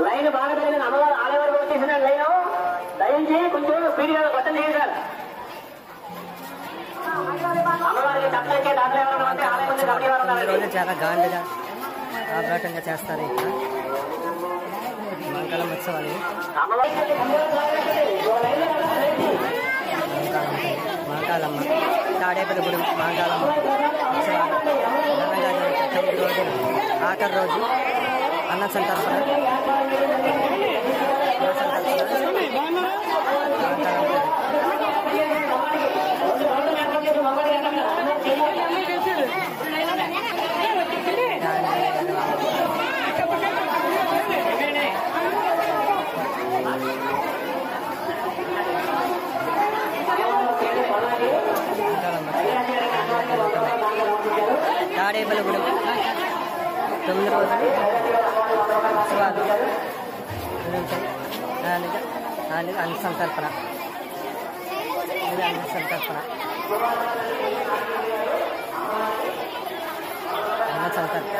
Line బాగా పెరిగింది. అమ్మవారు ఆలయ వరకు వచ్చేసిన లైన్ దయించి కొంచెం స్పీడ్గా బట్టలు లేదు సార్. అమ్మవారికి తప్పనికే దాంట్లో ఎవరు అంటే ఆలయం ముందు కమిటీ వారు ఉన్నారు. చాలా గాండ్గా ఆభ్రాటంగా చేస్తారు ఇక్కడ మంగళం ఉత్సవాలు. మాంకాలమ్మ తాడేపల్లిగూడెం మాంకాలమ్మ ఉత్సవాలు ఘనంగా జరుగుతాయి. 9 రోజులు ఆఖరి రోజు అన్న సంతర్పణ తాడేపల్లిగూడెం 9 రోజులు ఉత్సవాలు అన్న సంతర్పణ అన్న సంతర్పణ అన్న సంతర్పణ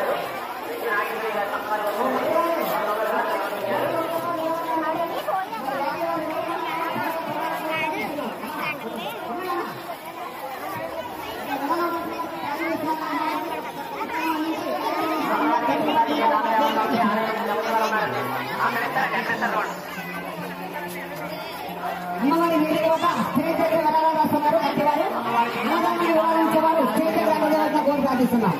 అమ్మవారి వేదిక వద్ద స్టేజ్ దగ్గర వెళ్ళాలని రాస్తున్నారు. కట్టివారు అన్నదాన్ని వివరించేవారు స్టేజ్ దగ్గర వెళ్ళవలసిన కోరి ప్రార్థిస్తున్నాం.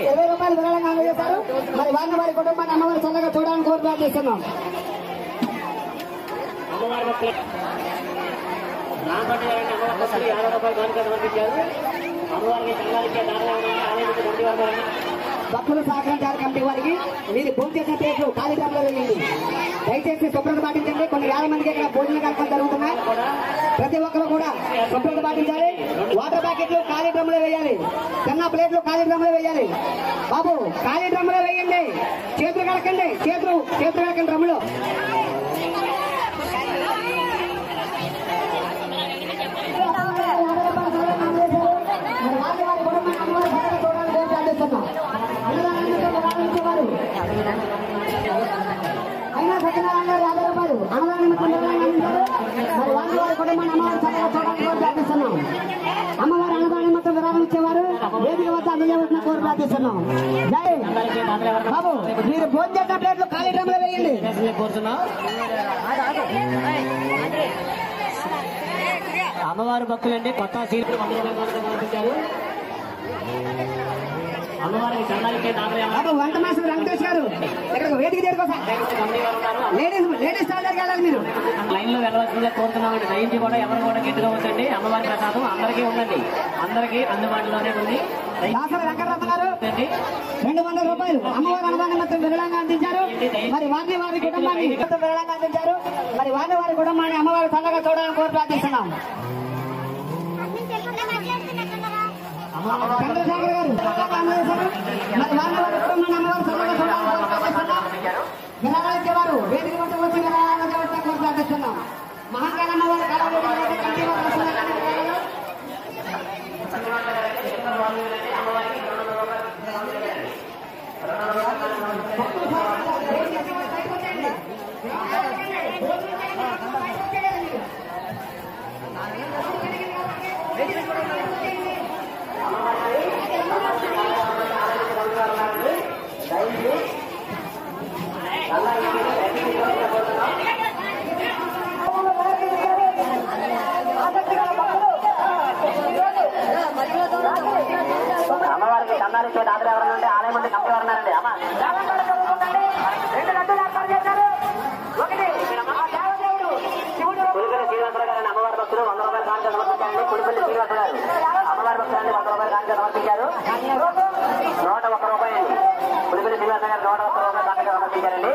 ₹20 విరాళంగా అందజేశారు. మరి వారిని వారి కుటుంబాన్ని అమ్మవారి చల్లగా చూడాలని కోరి ప్రార్థిస్తున్నాం. భక్తులు సహకరించారు కమిటీ వారికి. మీరు భోజనం చేసిన ప్లేట్లు ఖాళీ డ్రమ్లో వేయండి. దయచేసి శుభ్రత పాటించండి. కొన్ని వేల మందికి ఇక్కడ భోజన కార్యక్రమం జరుగుతున్నాయి. ప్రతి ఒక్కరు కూడా శుభ్రత పాటించాలి. వాటర్ ప్యాకెట్లు ఖాళీ డ్రమ్లో వేయాలి. చిన్న ప్లేట్లు ఖాళీ డ్రమ్లో వేయాలి. బాబు ఖాళీ డ్రమ్లో వేయండి. చేతులు కడకండి. చేతులు కడకండి డ్రమ్లో. అయినా సత్యనారాయణ గారు ₹50 అన్నదాన నిమిత్తం అందించారు. మరి వారి కుటుంబాన్ని అమ్మవారి చక్కగా చూడడానికి ప్రార్థిస్తున్నాం. అమ్మవారి అన్నదాన నిమిత్తం విరాళం ఇచ్చేవారు వేదిక వద్ద అందజేయవలసిన కోరి ప్రార్థిస్తున్నాం. జై బాబు మీరు భోజనం చేసిన ప్లేట్లు ఖాళీ డ్రమ్లో వేయండి. అమ్మవారి భక్తులండి కొత్త సీట్లు పంపించారు. అమ్మవారికి చందాలికే బాబు వంట మాస్టర్ వెంకటేష్ గారు ఇక్కడ వేదిక చేరుకోసా. లేడీస్ టాయిలెట్కి వెళ్ళాలి. మీరు లైన్ లో వెళ్ళవలసిందిగా కోరుతున్నామండి. దయించి కూడా ఎవరు కూడా గట్టిగా ఉంచండి. అమ్మవారి ప్రసాదం అందరికీ ఉండండి. అందరికీ అందుబాటులోనే ఉంది. వెంకటరత్న గారు ₹200 అమ్మవారి అన్నదాన నిమిత్తం విరాళంగా అందించారు. మరి వారిని వారి కుటుంబాన్ని విరాళంగా అందించారు. మరి వారిని వారి కుటుంబాన్ని అమ్మవారి చల్లగా చూడాలని కోరి ప్రార్థిస్తున్నాం. చంద్రశేఖర్ గారు అందజేశారు. మరి వారిని వారి కుటుంబాన్ని అమ్మవారి చల్లగా చూడాలని కోరి ప్రార్థిస్తున్నాం. విరాళాలు ఇచ్చేవారు వేదిక వద్ద వచ్చి విరాళాలు కోరి ప్రార్థిస్తున్నాం. మహాకాళ అమ్మవారి అమ్మవారికి కన్నాలిచ్చే దాతలు ఎవరన్నా ఆలయం ముందు కమిటీ ఉన్నారండి. అమ్మ కుడిపల్లి శ్రీనివాసరావు గారు అమ్మవారి భక్తులు ₹100 కానుక సమర్పించారండి. కుడిపల్లి శ్రీనివాసరావు గారు అమ్మవారి భక్తులన్నీ ₹100 కానుక సమర్పించారు. ₹101 అండి. కుడిపల్లి శ్రీనివాసరావు గారు ₹101 కానుక సమర్పించారండి.